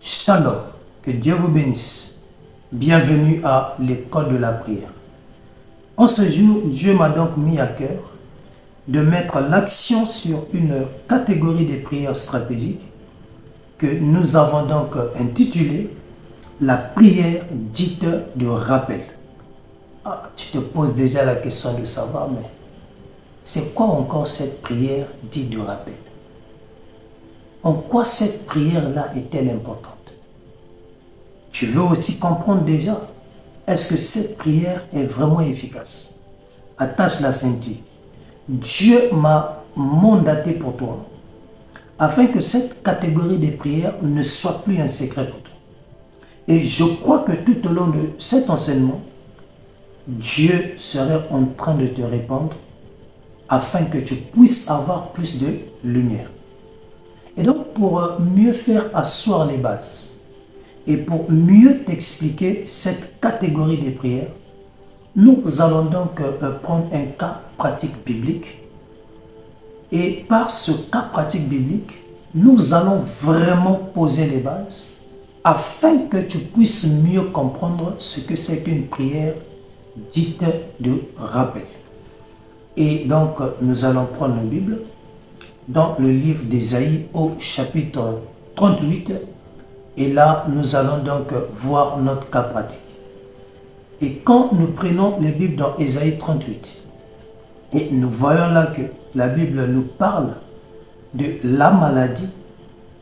Shalom, que Dieu vous bénisse. Bienvenue à l'école de la prière. En ce jour, Dieu m'a donc mis à cœur de mettre l'accent sur une catégorie de prières stratégiques que nous avons donc intitulée la prière dite de rappel. Tu te poses déjà la question de savoir, mais c'est quoi encore cette prière dite de rappel? En quoi cette prière-là est-elle importante? Tu veux aussi comprendre déjà, est-ce que cette prière est vraiment efficace? Attache la ceinture. Dieu m'a mandaté pour toi, afin que cette catégorie de prières ne soit plus un secret pour toi. Et je crois que tout au long de cet enseignement, Dieu serait en train de te répondre afin que tu puisses avoir plus de lumière. Et donc, pour mieux faire asseoir les bases et pour mieux t'expliquer cette catégorie de prières, nous allons donc prendre un cas pratique biblique. Et par ce cas pratique biblique, nous allons vraiment poser les bases afin que tu puisses mieux comprendre ce que c'est qu'une prière dite de rappel. Et donc, nous allons prendre la Bible dans le livre d'Ésaïe au chapitre 38. Et là, nous allons donc voir notre cas pratique. Et quand nous prenons les Bibles dans Ésaïe 38, et nous voyons là que la Bible nous parle de la maladie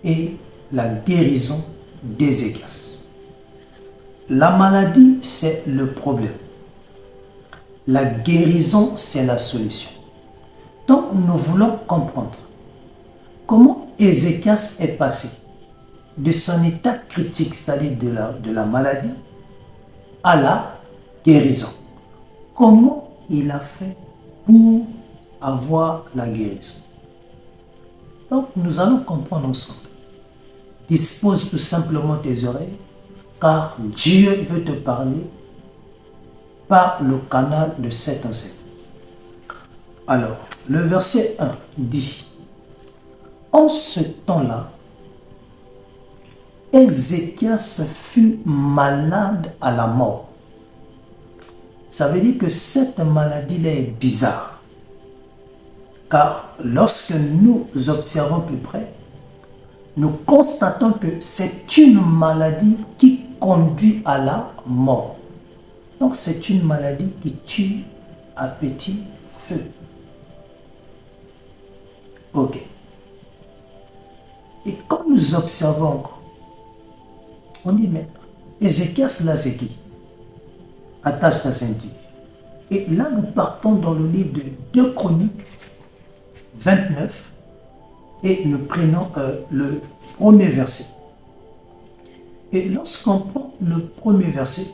et la guérison d'Ézéchias. La maladie, c'est le problème. La guérison, c'est la solution. Donc, nous voulons comprendre comment Ézéchias est passé de son état critique, c'est-à-dire de la maladie, à la guérison. Comment il a fait pour avoir la guérison? Donc, nous allons comprendre ensemble. Dispose tout simplement tes oreilles, car Dieu veut te parler par le canal de cet enseignement. Alors, le verset 1 dit: en ce temps-là, Ézéchias fut malade à la mort. Ça veut dire que cette maladie-là est bizarre. Car lorsque nous observons plus près, nous constatons que c'est une maladie qui conduit à la mort. Donc c'est une maladie qui tue à petit feu. Ok. Et quand nous observons, on dit, mais Ézéchias là c'est qui? Attache ta ceinture. Et là nous partons dans le livre de 2 Chroniques 29 et nous prenons le premier verset. Et lorsqu'on prend le premier verset,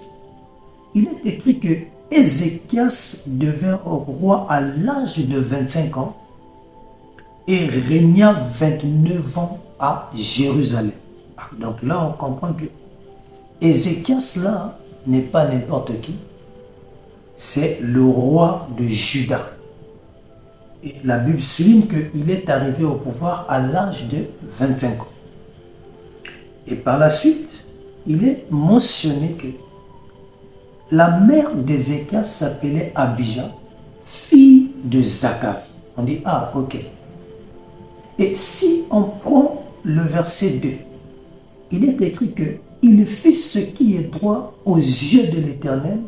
il est écrit que Ézéchias devint roi à l'âge de 25 ans et régna 29 ans à Jérusalem. Donc là, on comprend que Ézéchias là n'est pas n'importe qui, c'est le roi de Juda. Et la Bible souligne qu'il est arrivé au pouvoir à l'âge de 25 ans. Et par la suite, il est mentionné que la mère d'Ézéchias s'appelait Abija, fille de Zacharie. On dit, ah, ok. Et si on prend le verset 2, il est écrit que il fit ce qui est droit aux yeux de l'Éternel,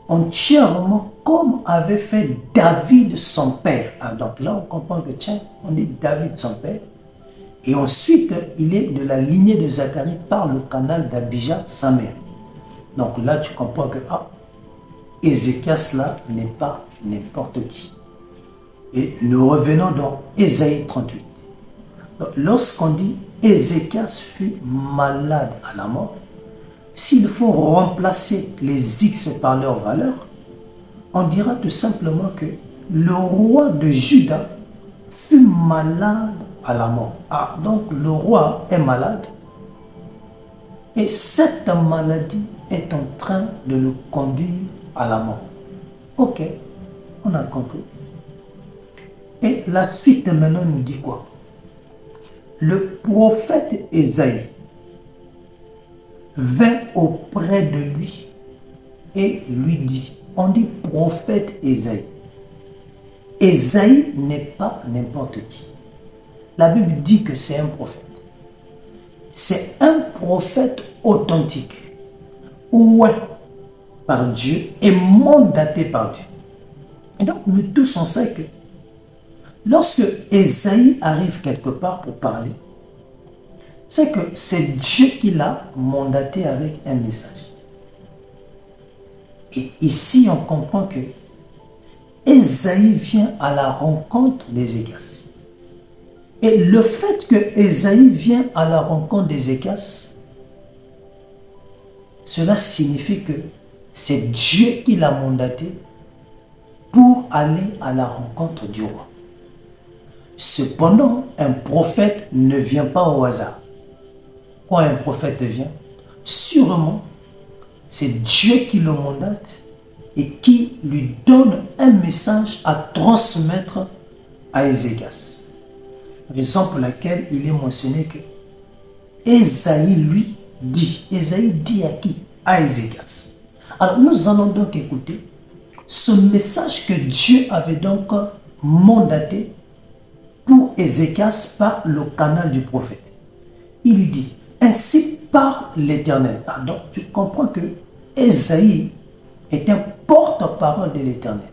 entièrement comme avait fait David son père. Ah, donc là, on comprend que, tiens, on dit David son père. Et ensuite, il est de la lignée de Zacharie par le canal d'Abija, sa mère. Donc là, tu comprends que, Ézéchias là n'est pas n'importe qui. Et nous revenons dans Ésaïe 38. Lorsqu'on dit Ézéchias fut malade à la mort, s'il faut remplacer les X par leur valeur, on dira tout simplement que le roi de Juda fut malade à la mort. Ah, donc le roi est malade et cette maladie est en train de le conduire à la mort. Ok, on a compris. Et la suite maintenant nous dit quoi? Le prophète Ésaïe vint auprès de lui et lui dit, on dit prophète Ésaïe. Ésaïe n'est pas n'importe qui. La Bible dit que c'est un prophète. C'est un prophète authentique, oué par Dieu et mandaté par Dieu. Et donc, nous tous on sait que lorsque Ésaïe arrive quelque part pour parler, c'est que c'est Dieu qui l'a mandaté avec un message. Et ici, on comprend que Ésaïe vient à la rencontre d'Ézéchias. Et le fait que Ésaïe vient à la rencontre d'Ézéchias, cela signifie que c'est Dieu qui l'a mandaté pour aller à la rencontre du roi. Cependant, un prophète ne vient pas au hasard. Quand un prophète vient, sûrement, c'est Dieu qui le mandate et qui lui donne un message à transmettre à Ézéchias. Raison pour laquelle il est mentionné que Ésaïe lui dit. Ésaïe dit à qui? À Ézéchias. Alors nous allons donc écouter ce message que Dieu avait donc mandaté pour Ézéchias par le canal du prophète. Il lui dit, ainsi parle l'Éternel. Donc tu comprends que Ésaïe est un porte-parole de l'Éternel.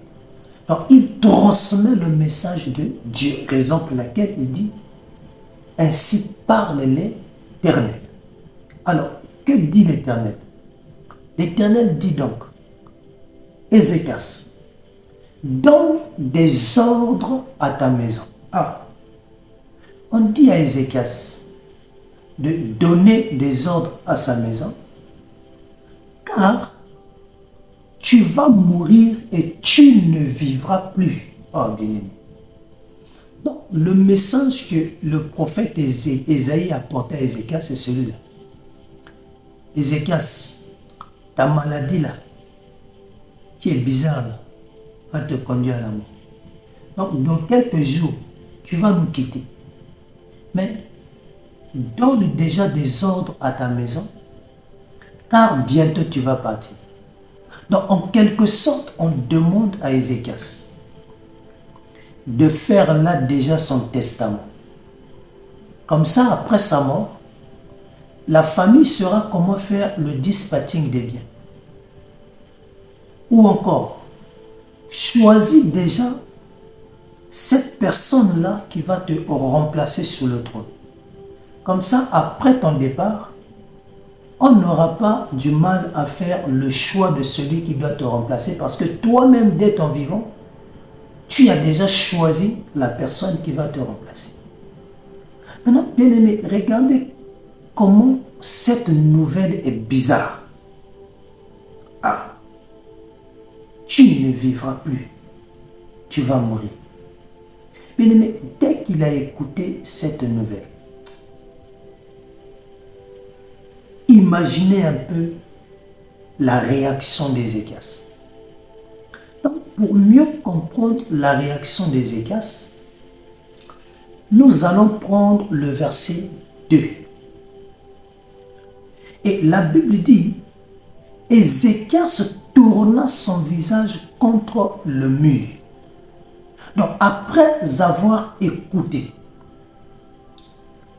Donc il transmet le message de Dieu, raison pour laquelle il dit, ainsi parle l'Éternel. Alors, que dit l'Éternel? L'Éternel dit donc, Ézéchias, donne des ordres à ta maison. On dit à Ézéchias de donner des ordres à sa maison, car tu vas mourir et tu ne vivras plus. Oh, bien-aimé. Donc, le message que le prophète Ésaïe a porté à Ézéchias, c'est celui-là. Ézéchias, ta maladie là, qui est bizarre là, va te conduire à la mort. Donc, dans quelques jours, tu vas nous quitter. Mais, donne déjà des ordres à ta maison, car bientôt tu vas partir. Donc, en quelque sorte, on demande à Ézéchias de faire là déjà son testament. Comme ça, après sa mort, la famille saura comment faire le dispatching des biens. Ou encore, choisis déjà cette personne-là qui va te remplacer sur le trône. Comme ça, après ton départ, on n'aura pas du mal à faire le choix de celui qui doit te remplacer parce que toi-même, dès ton vivant, tu as déjà choisi la personne qui va te remplacer. Maintenant, bien aimé, regardez comment cette nouvelle est bizarre. Tu ne vivras plus, tu vas mourir. Bien aimé, dès qu'il a écouté cette nouvelle, imaginez un peu la réaction d'Ézéchias. Donc, pour mieux comprendre la réaction d'Ézéchias, nous allons prendre le verset 2. Et la Bible dit, Ézéchias tourna son visage contre le mur. Donc, après avoir écouté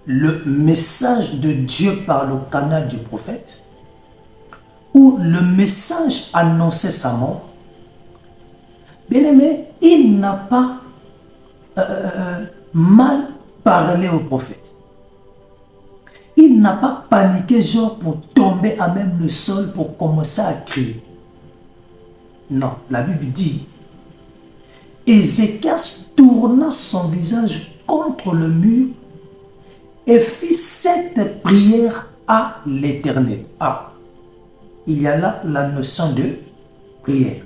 le message de Dieu par le canal du prophète, où le message annonçait sa mort, bien aimé, il n'a pas mal parlé au prophète. Il n'a pas paniqué, genre pour tomber à même le sol pour commencer à crier. Non, la Bible dit, Ézéchias tourna son visage contre le mur et fit cette prière à l'Éternel. Il y a là la notion de prière.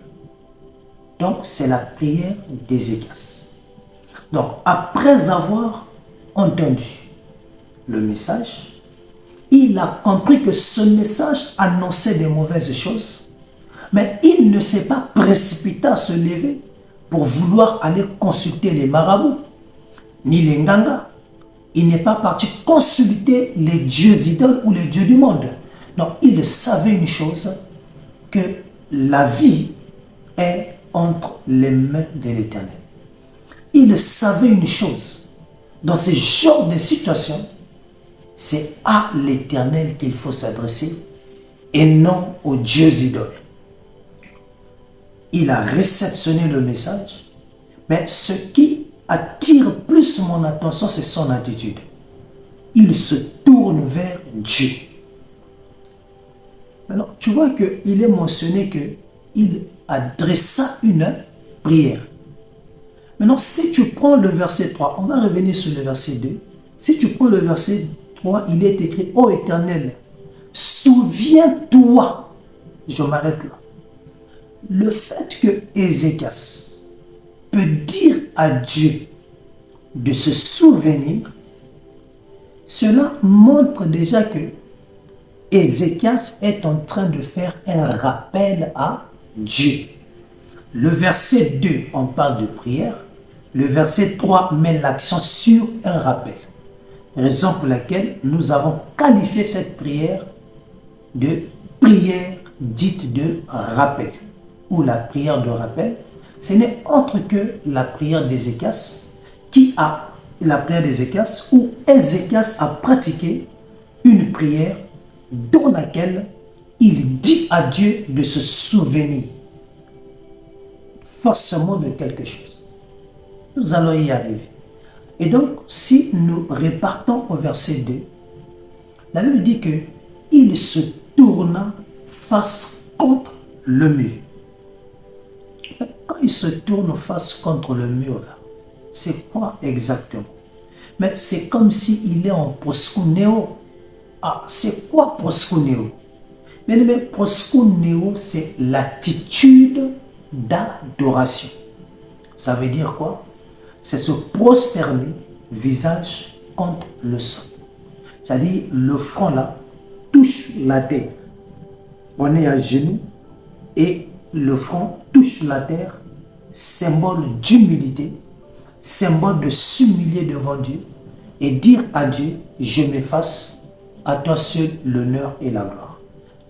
Donc, c'est la prière d'Ézéchias. Donc, après avoir entendu le message, il a compris que ce message annonçait des mauvaises choses, mais il ne s'est pas précipité à se lever pour vouloir aller consulter les marabouts, ni les ngangas. Il n'est pas parti consulter les dieux idoles ou les dieux du monde. Donc, il savait une chose, que la vie est entre les mains de l'Éternel. Il savait une chose, dans ce genre de situation, c'est à l'Éternel qu'il faut s'adresser et non aux dieux idoles. Il a réceptionné le message, mais ce qui attire plus mon attention, c'est son attitude. Il se tourne vers Dieu. Maintenant, tu vois qu'il est mentionné qu'il adressa une prière. Maintenant, si tu prends le verset 3, on va revenir sur le verset 2. Si tu prends le verset 3, il est écrit: Ô Éternel, souviens-toi. Je m'arrête là. Le fait que Ézéchias peut dire à Dieu de se souvenir, cela montre déjà que Ézéchias est en train de faire un rappel à Dieu. Le verset 2, on parle de prière. Le verset 3 met l'accent sur un rappel. Raison pour laquelle nous avons qualifié cette prière de prière dite de rappel, ou la prière de rappel. Ce n'est autre que la prière d'Ézéchias, où Ézéchias a pratiqué une prière dans laquelle il dit à Dieu de se souvenir forcément de quelque chose. Nous allons y arriver. Et donc, si nous repartons au verset 2, la Bible dit que il se tourna face contre le mur. Quand il se tourne face contre le mur, c'est quoi exactement? Mais c'est comme s'il est en proskuneo. Ah, c'est quoi proskuneo? Mais proskuneo, c'est l'attitude d'adoration. Ça veut dire quoi? C'est se prosterner visage contre le sol. C'est-à-dire le front là touche la terre. On est à genoux et le front touche la terre, symbole d'humilité, symbole de s'humilier devant Dieu et dire à Dieu: je m'efface, à toi seul l'honneur et la gloire.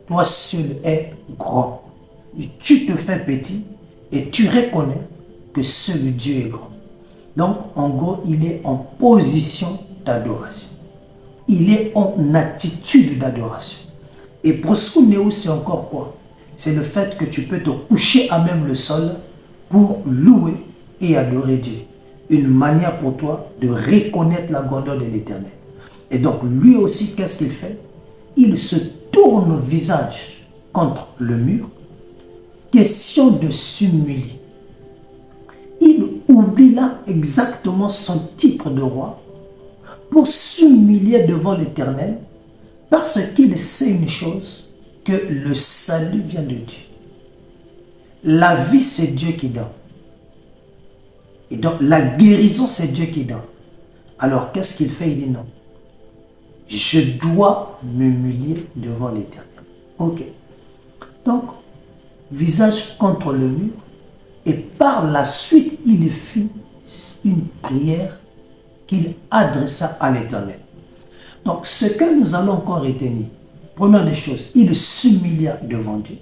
Toi seul es grand. Tu te fais petit et tu reconnais que seul Dieu est grand. Donc, en gros, il est en position d'adoration. Il est en attitude d'adoration. Et proskuneo, c'est encore quoi? C'est le fait que tu peux te coucher à même le sol pour louer et adorer Dieu. Une manière pour toi de reconnaître la grandeur de l'Éternel. Et donc, lui aussi, qu'est-ce qu'il fait? Il se tourne visage contre le mur. Question de s'humilier. Il oublie là exactement son titre de roi pour s'humilier devant l'Éternel parce qu'il sait une chose, que le salut vient de Dieu. La vie, c'est Dieu qui donne. Et donc, la guérison, c'est Dieu qui donne. Alors, qu'est-ce qu'il fait? Il dit non. Je dois m'humilier devant l'Éternel. Ok. Donc, visage contre le mur, et par la suite, il fit une prière qu'il adressa à l'Éternel. Donc, ce que nous allons encore retenir, première des choses, il s'humilia devant Dieu.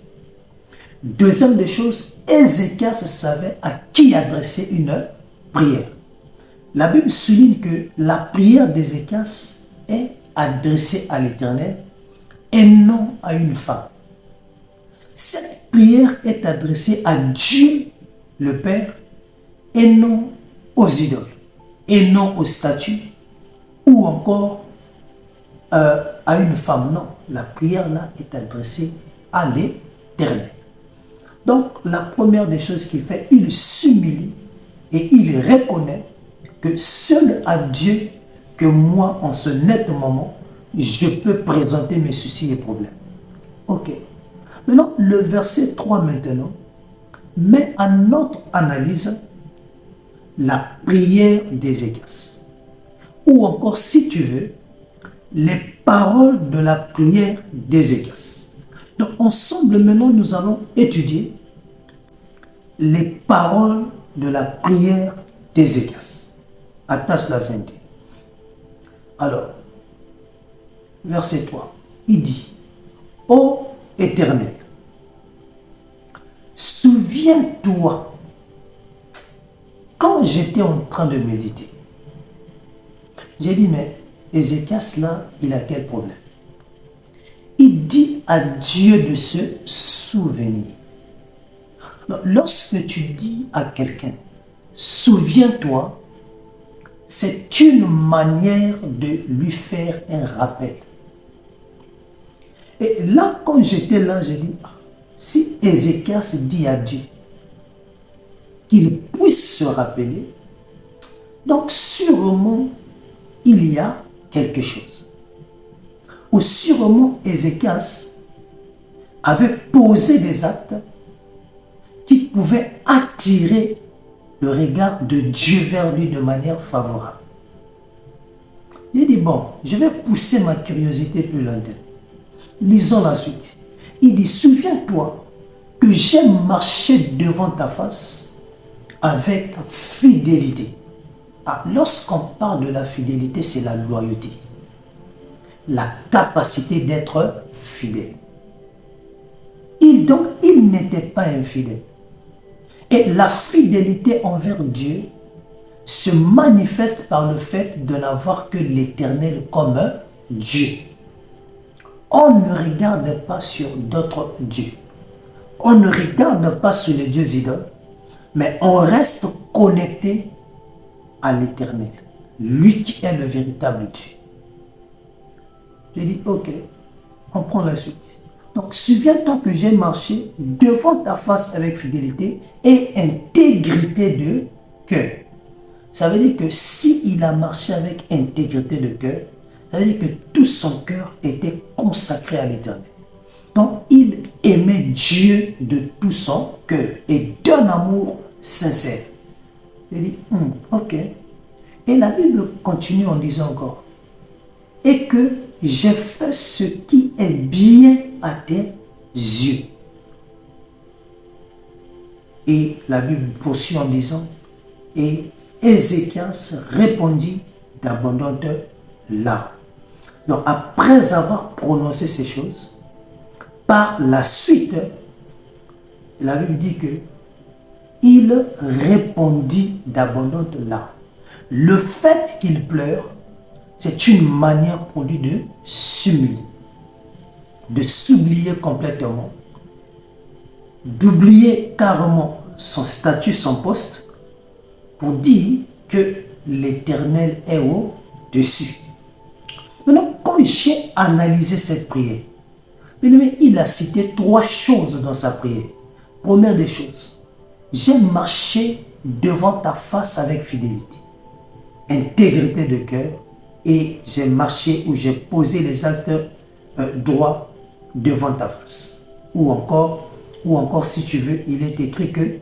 Deuxième des choses, Ézéchias savait à qui adresser une prière. La Bible souligne que la prière d'Ézéchias est adressée à l'Éternel et non à une femme. Cette prière est adressée à Dieu, le Père, et non aux idoles, et non aux statues, ou encore à une femme. Non, la prière là est adressée à l'Éternel. Donc, la première des choses qu'il fait, il s'humilie et il reconnaît que seul à Dieu, que moi, en ce net moment, je peux présenter mes soucis et problèmes. Ok. Maintenant, le verset 3 maintenant met à notre analyse la prière d'Ézéchias. Ou encore, si tu veux, les paroles de la prière d'Ézéchias. Donc, ensemble, maintenant, nous allons étudier les paroles de la prière d'Ézéchias. Attache la ceinture. Alors, verset 3, il dit: Ô Éternel, souviens-toi, quand j'étais en train de méditer, j'ai dit, mais Ézéchias là, il a quel problème? Il dit à Dieu de se souvenir. Donc, lorsque tu dis à quelqu'un, souviens-toi, c'est une manière de lui faire un rappel. Et là, quand j'étais là, j'ai dit, si Ézéchias dit à Dieu qu'il puisse se rappeler, donc sûrement il y a quelque chose. Ou sûrement Ézéchias avait posé des actes qui pouvaient attirer le regard de Dieu vers lui de manière favorable. J'ai dit, bon, je vais pousser ma curiosité plus loin. Lisons la suite. Il dit, souviens-toi que j'ai marché devant ta face avec fidélité. Ah, lorsqu'on parle de la fidélité, c'est la loyauté. La capacité d'être fidèle. Il n'était pas infidèle. Et la fidélité envers Dieu se manifeste par le fait de n'avoir que l'Éternel comme Dieu. On ne regarde pas sur d'autres dieux. On ne regarde pas sur les dieux idoles, mais on reste connecté à l'Éternel, lui qui est le véritable Dieu. J'ai dit, ok, on prend la suite. Donc, souviens-toi que j'ai marché devant ta face avec fidélité et intégrité de cœur. Ça veut dire que s'il a marché avec intégrité de cœur, ça veut dire que tout son cœur était consacré à l'Éternel. Donc, il aimait Dieu de tout son cœur et d'un amour sincère. Il dit, ok. Et la Bible continue en disant encore, et que j'ai fait ce qui est bien à tes yeux. Et la Bible poursuit en disant, et Ézéchias répondit d'abondantes larmes. Donc, après avoir prononcé ces choses, par la suite, la Bible dit que il répondit d'abondantes larmes. Le fait qu'il pleure, c'est une manière pour lui de s'humilier, de s'oublier complètement, d'oublier carrément son statut, son poste, pour dire que l'Éternel est au-dessus. Maintenant, quand j'ai analysé cette prière, il a cité 3 choses dans sa prière. Première des choses, j'ai marché devant ta face avec fidélité, intégrité de cœur, et j'ai marché ou j'ai posé les actes droits devant ta face. Ou encore, si tu veux, il est écrit que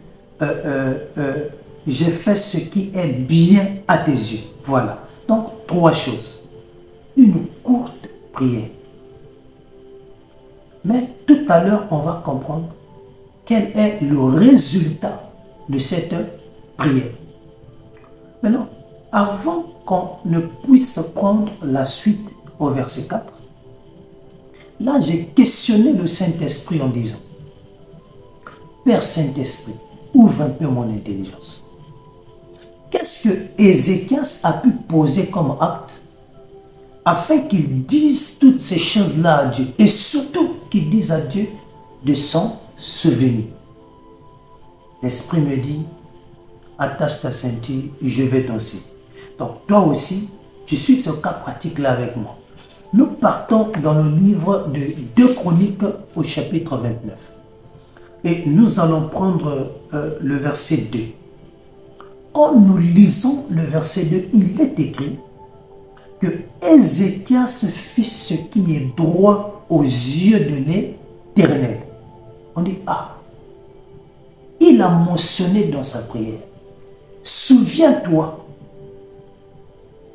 j'ai fait ce qui est bien à tes yeux. Voilà. Donc, 3 choses. Une courte prière. Mais tout à l'heure, on va comprendre quel est le résultat de cette prière. Maintenant, avant qu'on ne puisse prendre la suite au verset 4, là, j'ai questionné le Saint-Esprit en disant, Père Saint-Esprit, ouvre un peu mon intelligence. Qu'est-ce que Ézéchias a pu poser comme acte afin qu'il dise toutes ces choses-là à Dieu et surtout qu'il dise à Dieu de s'en souvenir? L'Esprit me dit, attache ta ceinture, je vais t'enseigner. Donc toi aussi, tu suis ce cas pratique-là avec moi. Nous partons dans le livre de 2 Chroniques au chapitre 29. Et nous allons prendre le verset 2. Quand nous lisons le verset 2, il est écrit que Ézéchias fit ce qui est droit aux yeux de l'Éternel. On dit, il a mentionné dans sa prière, souviens-toi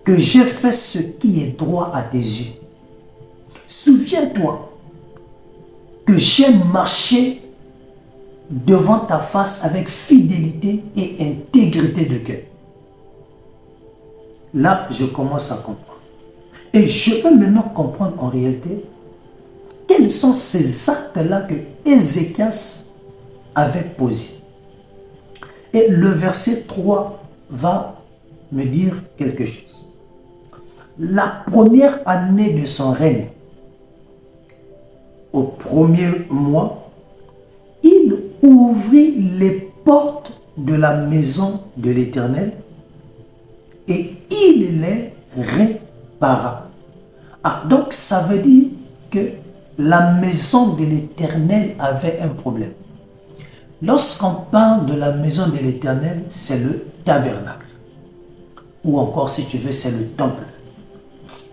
que j'ai fait ce qui est droit à tes yeux. Souviens-toi que j'ai marché devant ta face avec fidélité et intégrité de cœur. Là, je commence à comprendre. Et je veux maintenant comprendre en réalité quels sont ces actes-là que Ézéchias avait posés? Et le verset 3 va me dire quelque chose. La première année de son règne, au premier mois, il ouvrit les portes de la maison de l'Éternel et il les répara. Ah, donc ça veut dire que la maison de l'Éternel avait un problème. Lorsqu'on parle de la maison de l'Éternel, c'est le tabernacle. Ou encore, si tu veux, c'est le temple.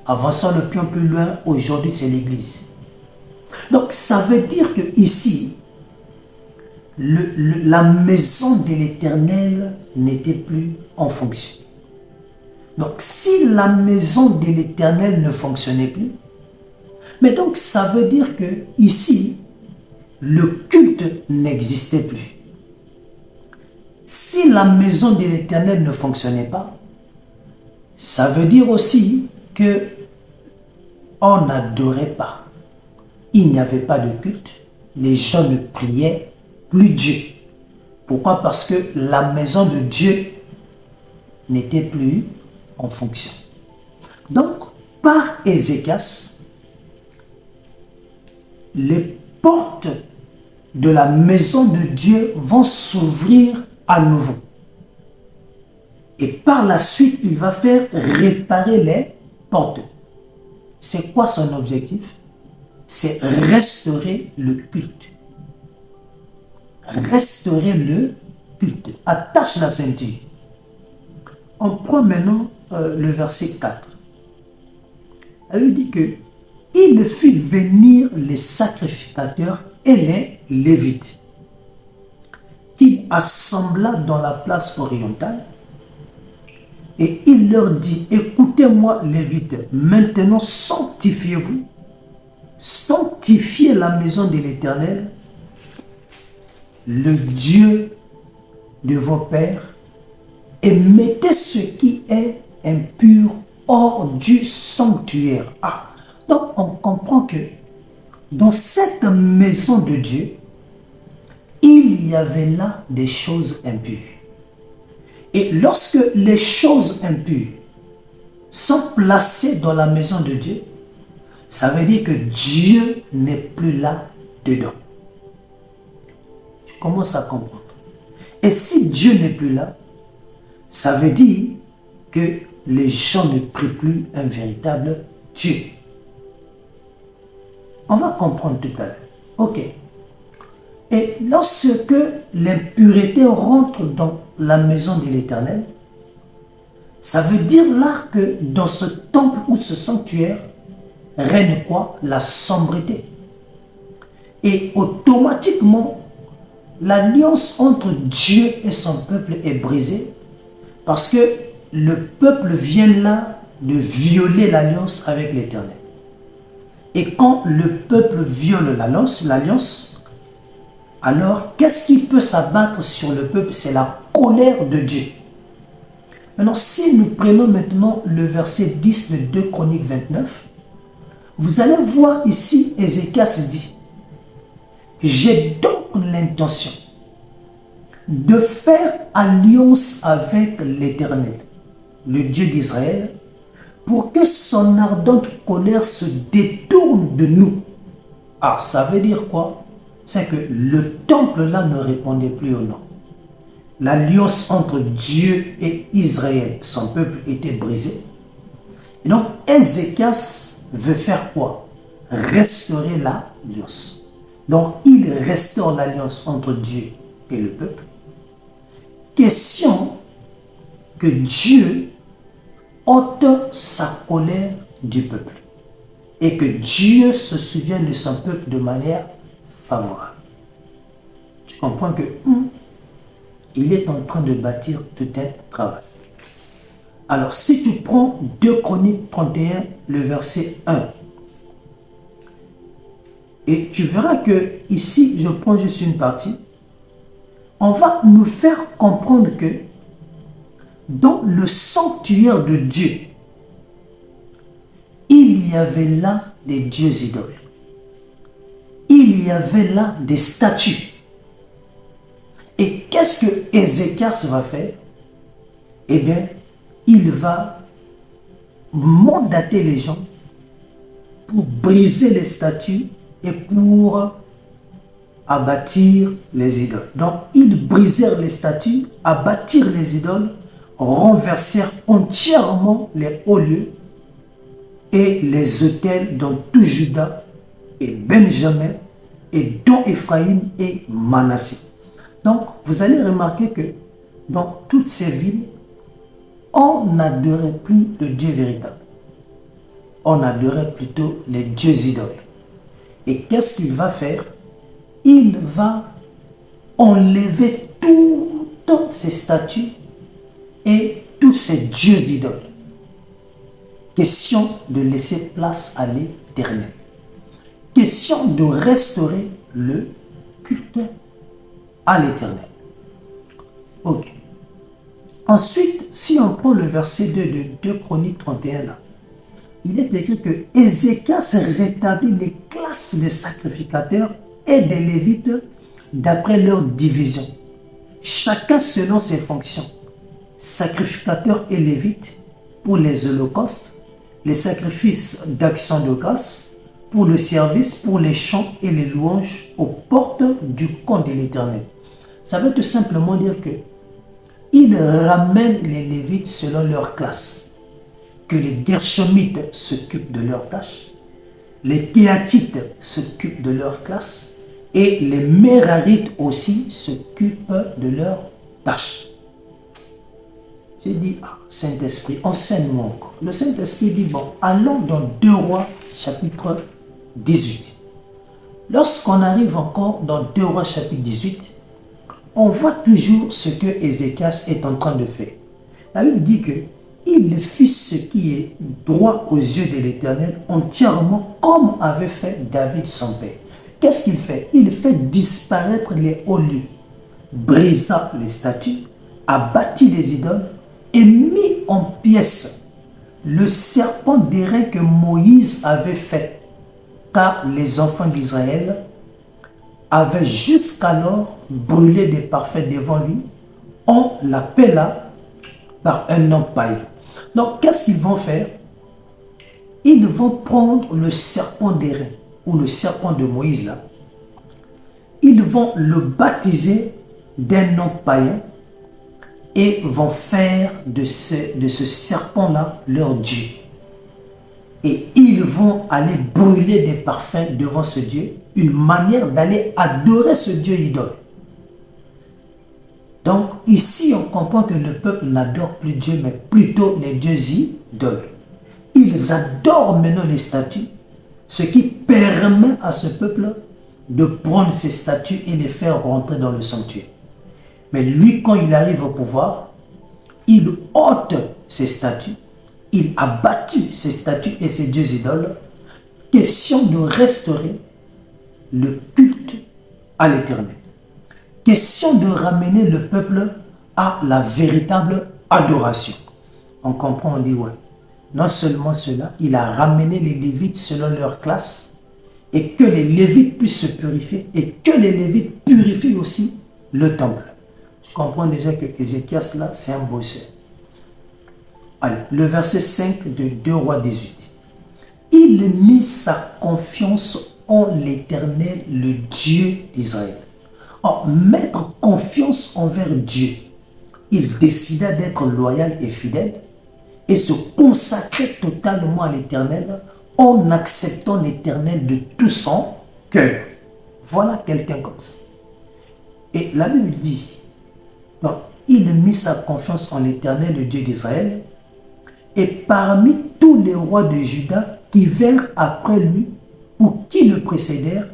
Avançons le pion plus loin, aujourd'hui c'est l'église. Donc ça veut dire que ici, la maison de l'Éternel n'était plus en fonction. Donc si la maison de l'Éternel ne fonctionnait plus, mais donc ça veut dire que ici, le culte n'existait plus. Si la maison de l'Éternel ne fonctionnait pas, ça veut dire aussi que on n'adorait pas. Il n'y avait pas de culte. Les gens ne priaient plus Dieu. Pourquoi? Parce que la maison de Dieu n'était plus en fonction. Donc, par Ézéchias, les portes de la maison de Dieu vont s'ouvrir à nouveau. Et par la suite, il va faire réparer les portes. C'est quoi son objectif? C'est restaurer le culte. Restaurer le culte. Attache la ceinture. On prend maintenant le verset 4. Elle dit que il fit venir les sacrificateurs et les lévites, qu'il assembla dans la place orientale, et il leur dit: écoutez-moi, lévites, maintenant sanctifiez-vous, sanctifiez la maison de l'Éternel, le Dieu de vos pères, et mettez ce qui est impur hors du sanctuaire. Ah, donc on comprend que dans cette maison de Dieu, il y avait là des choses impures. Et lorsque les choses impures sont placées dans la maison de Dieu, ça veut dire que Dieu n'est plus là dedans. Tu commences à comprendre. Et si Dieu n'est plus là, ça veut dire que les gens ne prient plus un véritable Dieu. On va comprendre tout à l'heure. Ok. Et lorsque l'impureté rentre dans la maison de l'Éternel, ça veut dire là que dans ce temple ou ce sanctuaire règne quoi? La sombreté. Et automatiquement, l'alliance entre Dieu et son peuple est brisée parce que le peuple vient là de violer l'alliance avec l'Éternel. Et quand le peuple viole l'alliance, alors qu'est-ce qui peut s'abattre sur le peuple? C'est la colère de Dieu. Maintenant, si nous prenons maintenant le verset 10 de 2 Chroniques 29, vous allez voir ici, Ézéchias dit: j'ai donc l'intention de faire alliance avec l'Éternel, le Dieu d'Israël, pour que son ardente colère se détourne de nous. Ah, ça veut dire quoi? C'est que le temple là ne répondait plus au nom. L'alliance entre Dieu et Israël, son peuple, était brisée. Et donc, Ézéchias veut faire quoi? Restaurer l'alliance. Donc, il restaure l'alliance entre Dieu et le peuple. Question que Dieu ôte sa colère du peuple et que Dieu se souvienne de son peuple de manière favorable. Tu comprends que il est en train de bâtir tout un travail. Alors, si tu prends 2 Chroniques 31, le verset 1, et tu verras que ici, je prends juste une partie, on va nous faire comprendre que dans le sanctuaire de Dieu, il y avait là des dieux idoles. il y avait là des statues. Et qu'est-ce que Ézéchias va faire? Eh bien, il va mandater les gens pour briser les statues et pour abattir les idoles. Donc, ils brisèrent les statues, abattirent les idoles, renversèrent entièrement les hauts lieux et les autels dans tout Juda et Benjamin et dans Ephraïm et Manassé. Donc, vous allez remarquer que dans toutes ces villes, on n'adorait plus le Dieu véritable. On adorait plutôt les dieux idoles. Et qu'est-ce qu'il va faire? Il va enlever toutes ces statues et tous ces dieux idoles. Question de laisser place à l'Éternel. Question de restaurer le culte à l'Éternel. Ok. Ensuite, si on prend le verset 2 de 2 Chroniques 31, là, il est écrit que Ézéchias rétablit les classes des sacrificateurs et des Lévites d'après leur division, chacun selon ses fonctions. Sacrificateurs et Lévites pour les holocaustes, les sacrifices d'action de grâce, pour le service, pour les chants et les louanges aux portes du camp de l'Éternel. Ça veut tout simplement dire que il ramène les Lévites selon leur classe, que les Gershonites s'occupent de leurs tâches, les Kéatites s'occupent de leur classe et les Mérarites aussi s'occupent de leurs tâches. J'ai dit, Saint-Esprit, enseigne-moi encore. Le Saint-Esprit dit, bon, allons dans 2 Rois, chapitre 18. Lorsqu'on arrive encore dans 2 Rois, chapitre 18, on voit toujours ce que Ézéchias est en train de faire. La Bible dit que il fit ce qui est droit aux yeux de l'Éternel entièrement comme avait fait David son père. Qu'est-ce qu'il fait? Il fait disparaître les hauts lieux, brisa les statues, abattit les idoles et mit en pièces le serpent d'airain que Moïse avait fait, car les enfants d'Israël avaient jusqu'alors brûlé des parfaits devant lui. On l'appela par un nom païen. Donc, qu'est-ce qu'ils vont faire? Ils vont prendre le serpent d'airain, ou le serpent de Moïse là. Ils vont le baptiser d'un nom païen et vont faire de ce serpent-là leur Dieu. Et ils vont aller brûler des parfums devant ce Dieu, une manière d'aller adorer ce Dieu idole. Donc ici on comprend que le peuple n'adore plus Dieu, mais plutôt les dieux idoles. Ils adorent maintenant les statues, ce qui permet à ce peuple de prendre ces statues et les faire rentrer dans le sanctuaire. Mais lui, quand il arrive au pouvoir, il ôte ces statues, il a battu ces statues et ces dieux idoles. Question de restaurer le culte à l'Éternel. Question de ramener le peuple à la véritable adoration. On comprend, on dit ouais. Non seulement cela, il a ramené les Lévites selon leur classe et que les Lévites puissent se purifier et que les Lévites purifient aussi le temple. Je comprends déjà que Ézéchias là, c'est un bosseur. Allez, le verset 5 de 2 Rois 18. Il mit sa confiance en l'Éternel, le Dieu d'Israël. Or, mettre confiance envers Dieu, il décida d'être loyal et fidèle et se consacrer totalement à l'Éternel en acceptant l'Éternel de tout son cœur. Voilà quelqu'un comme ça. Et la Bible dit, donc, il mit sa confiance en l'Éternel, le Dieu d'Israël, et parmi tous les rois de Juda qui vinrent après lui ou qui le précédèrent,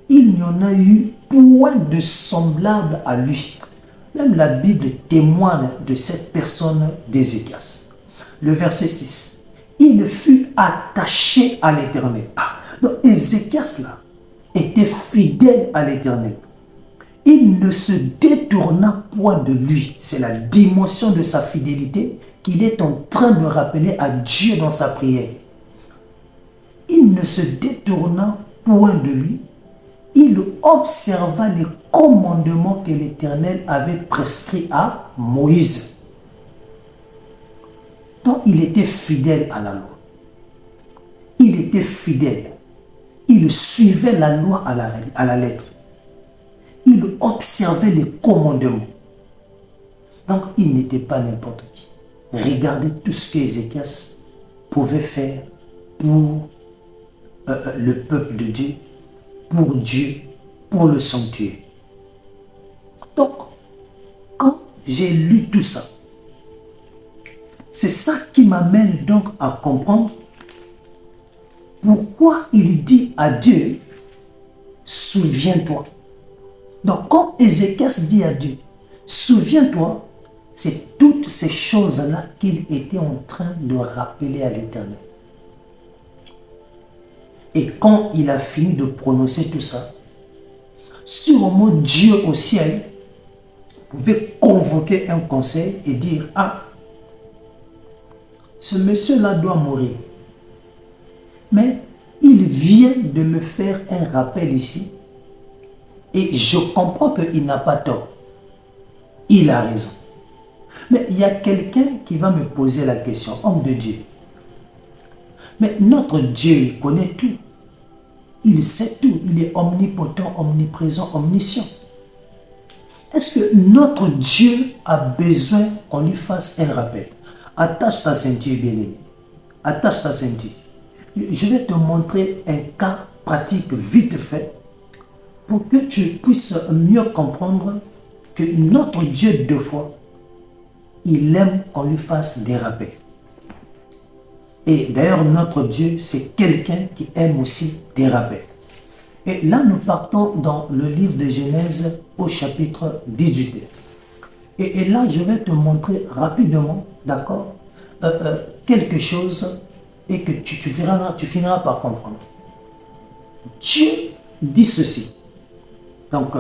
il n'y en a eu point de semblable à lui. Même la Bible témoigne de cette personne d'Ézéchias. Le verset 6. Il fut attaché à l'Éternel. Donc Ézéchias là était fidèle à l'Éternel. Il ne se détourna point de lui. C'est la dimension de sa fidélité qu'il est en train de rappeler à Dieu dans sa prière. Il ne se détourna point de lui il observa les commandements que l'Éternel avait prescrits à Moïse. Donc, il était fidèle à la loi. Il était fidèle. Il suivait la loi à la lettre. Il observait les commandements. Donc, il n'était pas n'importe qui. Regardez tout ce qu'Ézéchias pouvait faire pour le peuple de Dieu, pour le sanctuaire. Donc, quand j'ai lu tout ça, c'est ça qui m'amène donc à comprendre pourquoi il dit à Dieu, souviens-toi. Donc, quand Ézéchias dit à Dieu, souviens-toi, c'est toutes ces choses-là qu'il était en train de rappeler à l'Éternel. Et quand il a fini de prononcer tout ça, sûrement Dieu au ciel pouvait convoquer un conseil et dire, ah, ce monsieur-là doit mourir. Mais il vient de me faire un rappel ici et je comprends qu'il n'a pas tort. Il a raison. Mais il y a quelqu'un qui va me poser la question, homme de Dieu. Mais notre Dieu, il connaît tout. Il sait tout. Il est omnipotent, omniprésent, omniscient. Est-ce que notre Dieu a besoin qu'on lui fasse un rappel? Attache ta ceinture, bien-aimé. Attache ta ceinture. Je vais te montrer un cas pratique vite fait pour que tu puisses mieux comprendre que notre Dieu, deux fois, il aime qu'on lui fasse des rappels. Et d'ailleurs, notre Dieu, c'est quelqu'un qui aime aussi des rappels. Et là, nous partons dans le livre de Genèse au chapitre 18. Et là, je vais te montrer rapidement, d'accord, quelque chose et que tu finiras par comprendre. Dieu dit ceci, donc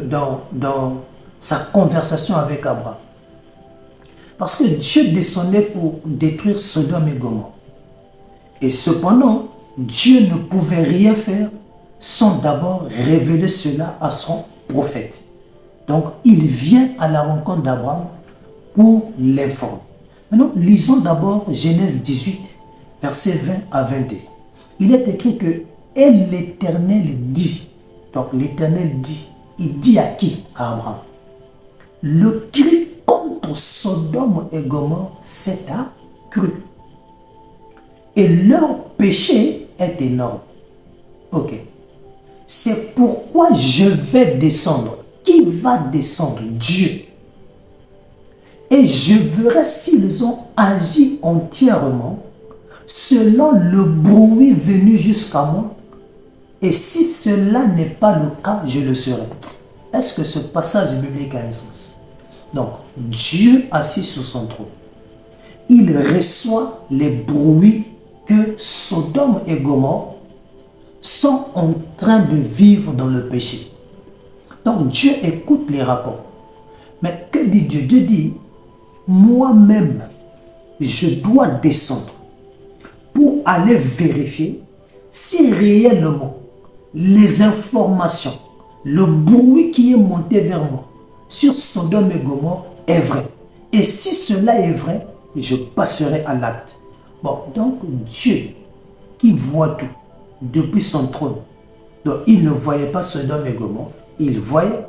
dans sa conversation avec Abraham. Parce que Dieu descendait pour détruire Sodome et Gomorrhe. Et cependant, Dieu ne pouvait rien faire sans d'abord révéler cela à son prophète. Donc, il vient à la rencontre d'Abraham pour l'informer. Maintenant, lisons d'abord Genèse 18, versets 20 à 21. Il est écrit que « Et l'Éternel dit », donc l'Éternel dit, il dit à qui? À Abraham. Le cri contre Sodome et Gomorrhe s'est accru. Et leur péché est énorme. Ok. C'est pourquoi je vais descendre. Qui va descendre? Dieu. Et je verrai s'ils ont agi entièrement selon le bruit venu jusqu'à moi. Et si cela n'est pas le cas, je le serai. Est-ce que ce passage biblique a un sens? Donc, Dieu assis sur son trône, il reçoit les bruits que Sodome et Gomorrhe sont en train de vivre dans le péché. Donc Dieu écoute les rapports. Mais que dit Dieu? Dieu dit, moi-même, je dois descendre pour aller vérifier si réellement les informations, le bruit qui est monté vers moi sur Sodome et Gomorrhe est vrai. Et si cela est vrai, je passerai à l'acte. Bon, donc Dieu qui voit tout depuis son trône, donc il ne voyait pas Sodome et Gomorrhe, il voyait.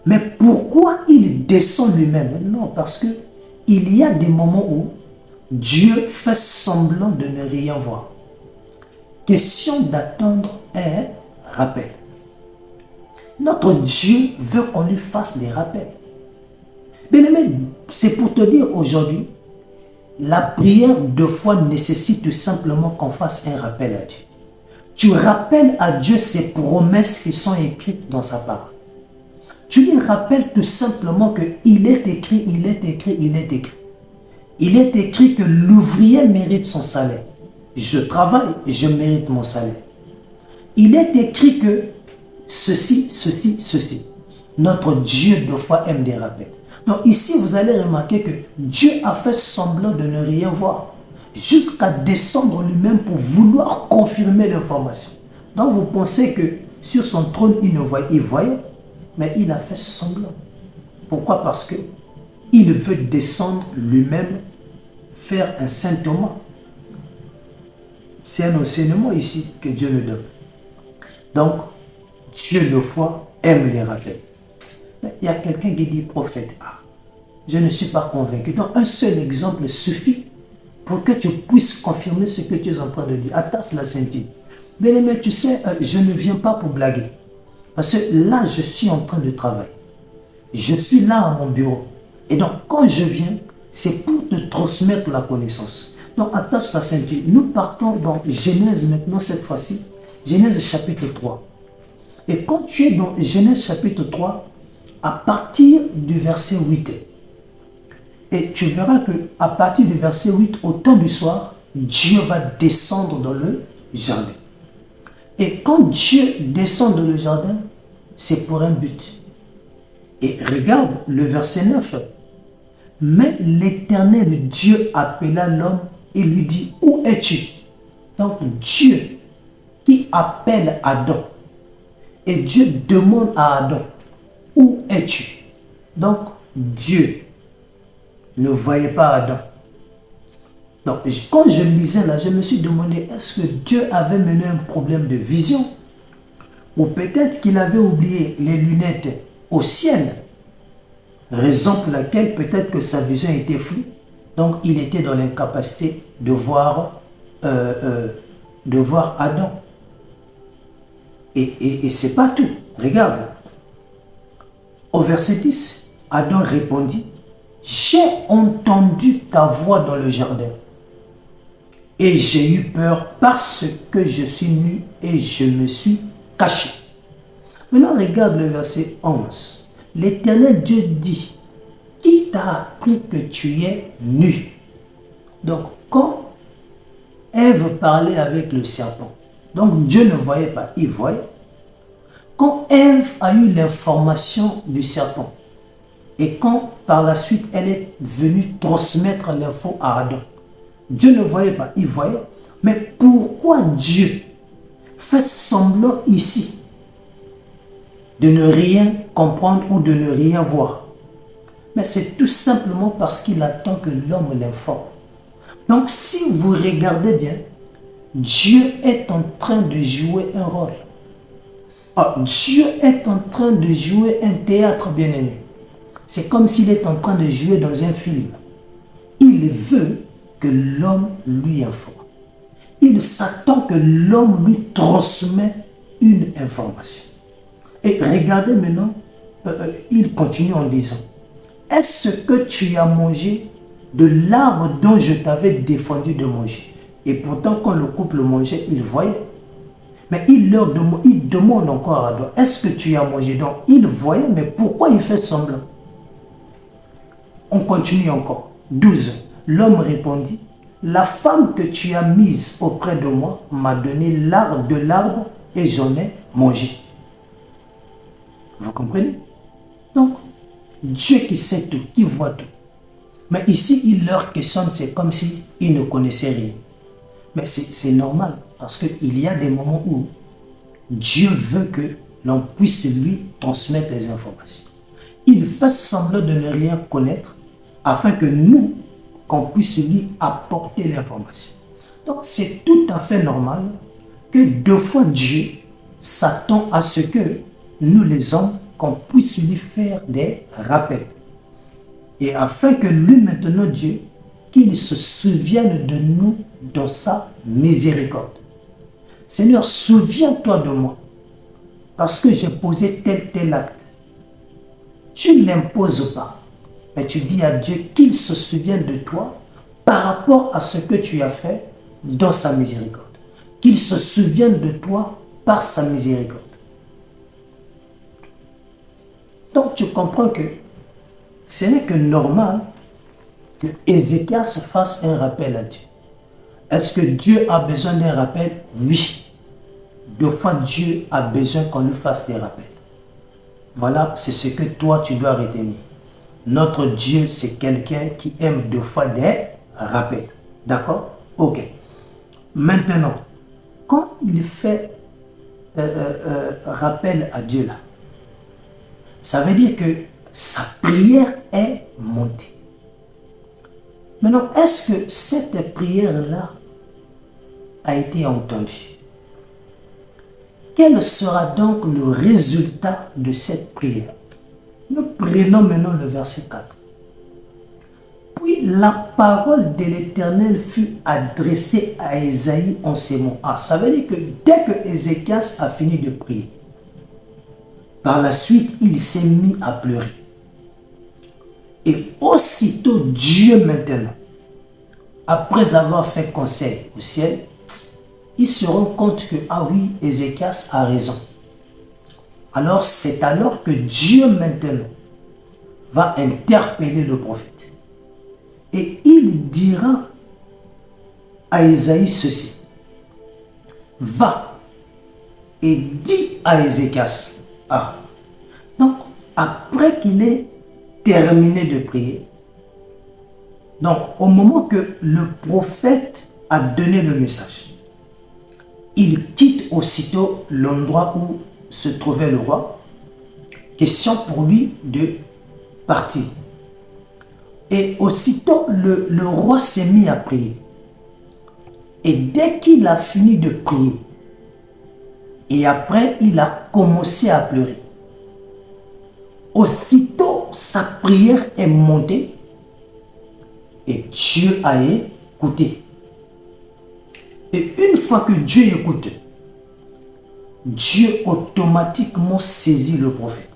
Mais pourquoi il descend lui-même? Non, parce que il y a des moments où Dieu fait semblant de ne rien voir. Question d'attendre un rappel. Notre Dieu veut qu'on lui fasse des rappels. Bien-aimé, c'est pour te dire aujourd'hui, la prière deux fois nécessite simplement qu'on fasse un rappel à Dieu. Tu rappelles à Dieu ses promesses qui sont écrites dans sa parole. Tu lui rappelles tout simplement qu'il est écrit, il est écrit, il est écrit. Il est écrit que l'ouvrier mérite son salaire. Je travaille et je mérite mon salaire. Il est écrit que ceci, ceci, ceci. Notre Dieu deux fois aime des rappels. Donc ici, vous allez remarquer que Dieu a fait semblant de ne rien voir, jusqu'à descendre lui-même pour vouloir confirmer l'information. Donc vous pensez que Sur son trône, il voyait, mais il a fait semblant. Pourquoi? Parce que il veut descendre lui-même, faire un Saint Thomas. C'est un enseignement ici que Dieu nous donne. Donc, Dieu de foi aime les rappels. Mais il y a quelqu'un qui dit, prophète, je ne suis pas convaincu. Donc, un seul exemple suffit pour que tu puisses confirmer ce que tu es en train de dire. Attache la ceinture. Bien-aimé, tu sais, je ne viens pas pour blaguer. Parce que là, je suis en train de travailler. Je suis là à mon bureau. Et donc, quand je viens, c'est pour te transmettre la connaissance. Donc, attache la ceinture. Nous partons dans Genèse maintenant, cette fois-ci. Genèse chapitre 3. Et quand tu es dans Genèse chapitre 3, à partir du verset 8, et tu verras qu'à partir du verset 8, au temps du soir, Dieu va descendre dans le jardin. Et quand Dieu descend dans le jardin, c'est pour un but. Et regarde le verset 9. Mais l'Éternel Dieu appela l'homme et lui dit, où es-tu? Donc Dieu qui appelle Adam. Et Dieu demande à Adam, où es-tu? Donc Dieu ne voyait pas Adam. Donc quand je lisais là, je me suis demandé, est-ce que Dieu avait mené un problème de vision? Ou peut-être qu'il avait oublié les lunettes au ciel? Raison pour laquelle peut-être que sa vision était floue. Donc il était dans l'incapacité de voir Adam. Et c'est pas tout. Regarde. Au verset 10, Adam répondit, j'ai entendu ta voix dans le jardin. Et j'ai eu peur parce que je suis nu et je me suis caché. Maintenant, regarde le verset 11. L'Éternel Dieu dit, qui t'a appris que tu es nu? Donc, quand Ève parlait avec le serpent, donc Dieu ne voyait pas, il voyait. Quand Ève a eu l'information du serpent, et quand par la suite elle est venue transmettre l'info à Adam, Dieu ne voyait pas, il voyait. Mais pourquoi Dieu fait semblant ici de ne rien comprendre ou de ne rien voir? Mais c'est tout simplement parce qu'il attend que l'homme l'informe. Donc si vous regardez bien, Dieu est en train de jouer un rôle. Dieu est en train de jouer un théâtre, bien-aimé. C'est comme s'il est en train de jouer dans un film. Il veut que l'homme lui informe. Il s'attend que l'homme lui transmette une information. Et regardez maintenant, il continue en disant, est-ce que tu as mangé de l'arbre dont je t'avais défendu de manger? Et pourtant, quand le couple mangeait, il voyait. Mais il demande encore à Adam, est-ce que tu as mangé? Donc, il voyait, mais pourquoi il fait semblant? On continue encore. 12. L'homme répondit, la femme que tu as mise auprès de moi m'a donné de l'arbre et j'en ai mangé. Vous comprenez? Donc, Dieu qui sait tout, qui voit tout. Mais ici, il leur questionne, c'est comme s'il ne connaissait rien. Mais c'est normal, parce qu'il y a des moments où Dieu veut que l'on puisse lui transmettre les informations. Il fait semblant de ne rien connaître, afin que nous, qu'on puisse lui apporter l'information. Donc, c'est tout à fait normal que deux fois Dieu s'attend à ce que nous, les hommes, qu'on puisse lui faire des rappels. Et afin que lui, maintenant, Dieu, qu'il se souvienne de nous dans sa miséricorde. Seigneur, souviens-toi de moi, parce que j'ai posé tel acte. Tu ne l'imposes pas, mais tu dis à Dieu qu'il se souvienne de toi par rapport à ce que tu as fait dans sa miséricorde. Qu'il se souvienne de toi par sa miséricorde. Donc tu comprends que ce n'est que normal que Ézéchias fasse un rappel à Dieu. Est-ce que Dieu a besoin d'un rappel? Oui. Deux fois Dieu a besoin qu'on lui fasse des rappels. Voilà, c'est ce que toi tu dois retenir. Notre Dieu, c'est quelqu'un qui aime deux fois des rappels. D'accord? Ok. Maintenant, quand il fait rappel à Dieu là, ça veut dire que sa prière est montée. Maintenant, est-ce que cette prière-là a été entendue? Quel sera donc le résultat de cette prière? Nous prenons maintenant le verset 4. Puis la parole de l'Éternel fut adressée à Ésaïe en ces mots. Ah, ça veut dire que dès que Ézéchias a fini de prier, par la suite, il s'est mis à pleurer. Et aussitôt Dieu maintenant, après avoir fait conseil au ciel, il se rend compte que, ah oui, Ézéchias a raison. Alors c'est alors que Dieu maintenant va interpeller le prophète. Et il dira à Ésaïe ceci. Va et dis à Ézéchias. Ah. Donc, après qu'il ait terminé de prier, donc au moment que le prophète a donné le message, il quitte aussitôt l'endroit où se trouvait le roi. Question pour lui de partir. Et aussitôt, le roi s'est mis à prier. Et dès qu'il a fini de prier, et après, il a commencé à pleurer. Aussitôt, sa prière est montée et Dieu a écouté. Et une fois que Dieu écoute, Dieu automatiquement saisit le prophète.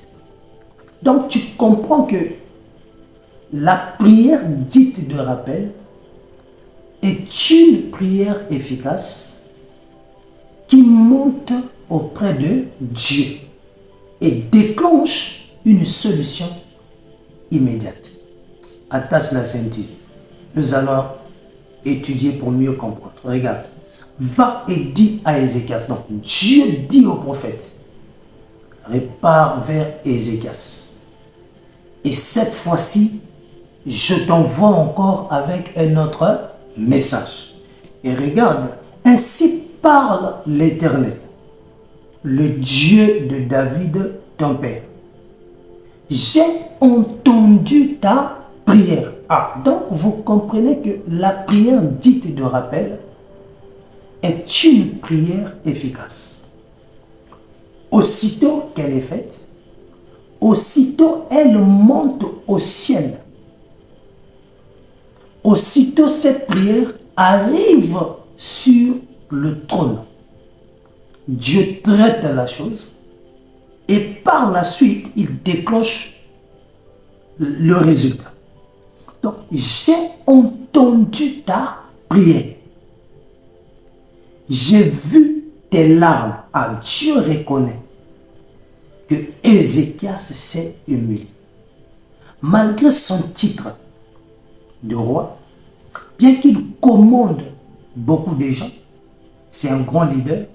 Donc, tu comprends que la prière dite de rappel est une prière efficace qui monte auprès de Dieu et déclenche une solution immédiate. Attache la ceinture. Nous allons étudier pour mieux comprendre. Regarde. Va et dis à Ézéchias. Donc, Dieu dit au prophète, repars vers Ézéchias. Et cette fois-ci, je t'envoie encore avec un autre message. Et regarde, ainsi parle l'Éternel, le Dieu de David, ton père. J'ai entendu ta prière. Ah, donc vous comprenez que la prière dite de rappel est une prière efficace. Aussitôt qu'elle est faite, aussitôt elle monte au ciel. Aussitôt cette prière arrive sur le trône. Dieu traite la chose et par la suite, il déclenche le résultat. Donc, j'ai entendu ta prière. J'ai vu tes larmes. Ah, Dieu reconnaît que Ézéchias s'est humilié. Malgré son titre de roi, bien qu'il commande beaucoup de gens, c'est un grand leader,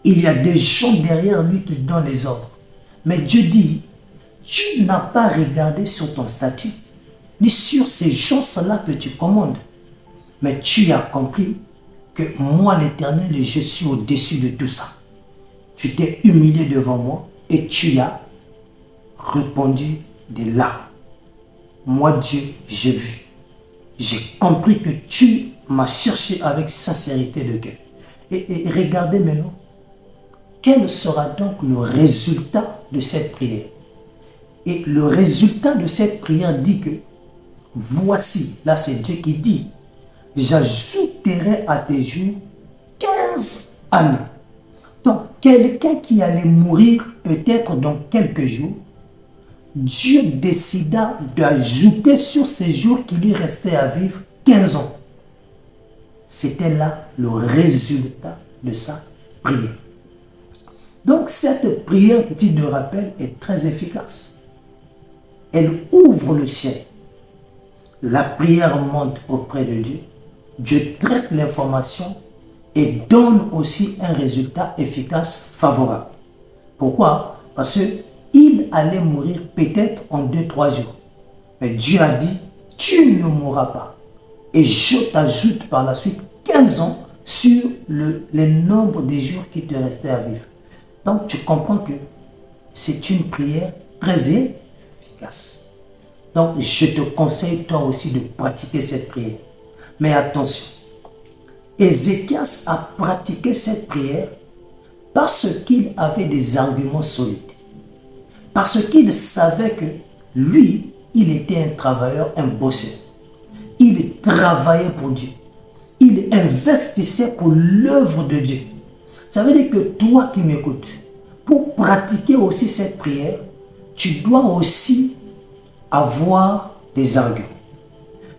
il y a des gens derrière lui qui donnent les ordres. Mais Dieu dit, tu n'as pas regardé sur ton statut, ni sur ces gens-là que tu commandes. Mais tu as compris que moi, l'Éternel, je suis au-dessus de tout ça. Tu t'es humilié devant moi et tu as répondu des larmes. Moi, Dieu, j'ai vu. J'ai compris que tu m'as cherché avec sincérité de cœur. Et regardez maintenant, quel sera donc le résultat de cette prière? Et le résultat de cette prière dit que, voici, là c'est Dieu qui dit, j'ajouterai à tes jours 15 années. Donc, quelqu'un qui allait mourir peut-être dans quelques jours, Dieu décida d'ajouter sur ces jours qui lui restaient à vivre 15 ans. C'était là le résultat de sa prière. Donc, cette prière, dite de rappel, est très efficace. Elle ouvre le ciel. La prière monte auprès de Dieu. Dieu traite l'information et donne aussi un résultat efficace favorable. Pourquoi? Parce qu'il allait mourir peut-être en 2-3 jours. Mais Dieu a dit, tu ne mourras pas. Et je t'ajoute par la suite 15 ans sur le nombre des jours qui te restaient à vivre. Donc tu comprends que c'est une prière très efficace. Donc je te conseille toi aussi de pratiquer cette prière. Mais attention, Ézéchias a pratiqué cette prière parce qu'il avait des arguments solides. Parce qu'il savait que lui, il était un travailleur, un bosseur. Il travaillait pour Dieu. Il investissait pour l'œuvre de Dieu. Ça veut dire que toi qui m'écoutes, pour pratiquer aussi cette prière, tu dois aussi avoir des arguments.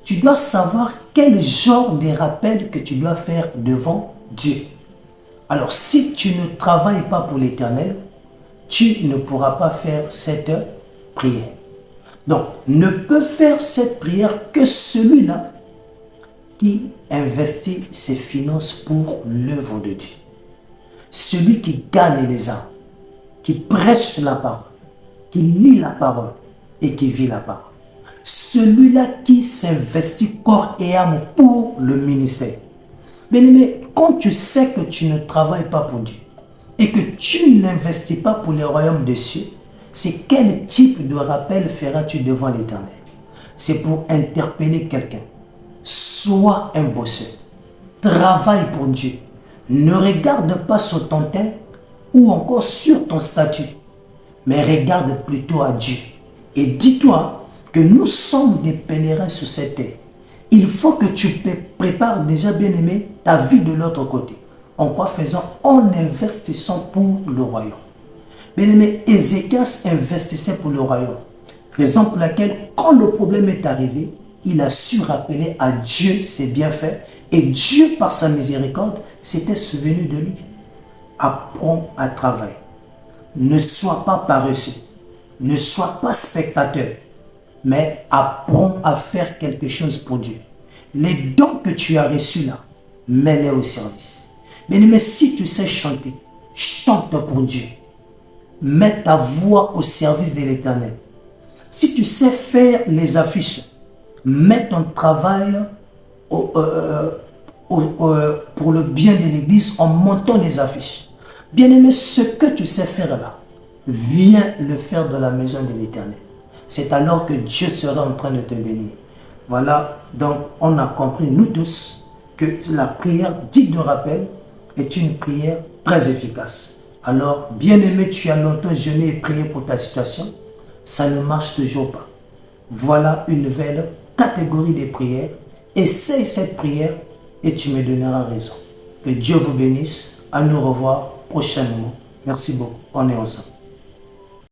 Tu dois savoir quel genre de rappel que tu dois faire devant Dieu. Alors, si tu ne travailles pas pour l'Éternel, tu ne pourras pas faire cette prière. Donc, ne peut faire cette prière que celui-là qui investit ses finances pour l'œuvre de Dieu. Celui qui gagne les âmes, qui prêche la parole, qui lit la parole et qui vit la parole. Celui-là qui s'investit corps et âme pour le ministère. Bien-aimé, quand tu sais que tu ne travailles pas pour Dieu et que tu n'investis pas pour le royaume des cieux, c'est quel type de rappel feras-tu devant l'Éternel? C'est pour interpeller quelqu'un. Sois un bosseur. Travaille pour Dieu. Ne regarde pas sur ton teint ou encore sur ton statut, mais regarde plutôt à Dieu. Et dis-toi que nous sommes des pèlerins sur cette terre. Il faut que tu prépares déjà, bien-aimé, ta vie de l'autre côté. En quoi faisant? En investissant pour le royaume. Bien-aimé, Ézéchias investissait pour le royaume. Raison pour laquelle, quand le problème est arrivé, il a su rappeler à Dieu ses bienfaits. Et Dieu, par sa miséricorde, s'était souvenu de lui. Apprends à travailler. Ne sois pas paresseux. Ne sois pas spectateur. Mais apprends à faire quelque chose pour Dieu. Les dons que tu as reçus là, mets-les au service. Mais si tu sais chanter, chante pour Dieu. Mets ta voix au service de l'Éternel. Si tu sais faire les affiches, mets ton travail pour le bien de l'Église en montant les affiches. Bien-aimé, ce que tu sais faire là, viens le faire dans la maison de l'Éternel. C'est alors que Dieu sera en train de te bénir. Voilà, donc on a compris, nous tous, que la prière dite de rappel est une prière très efficace. Alors, bien-aimé, tu as longtemps jeûné et prié pour ta situation, ça ne marche toujours pas. Voilà une nouvelle catégorie de prières. Essaye cette prière et tu me donneras raison. Que Dieu vous bénisse. À nous revoir prochainement. Merci beaucoup. On est ensemble.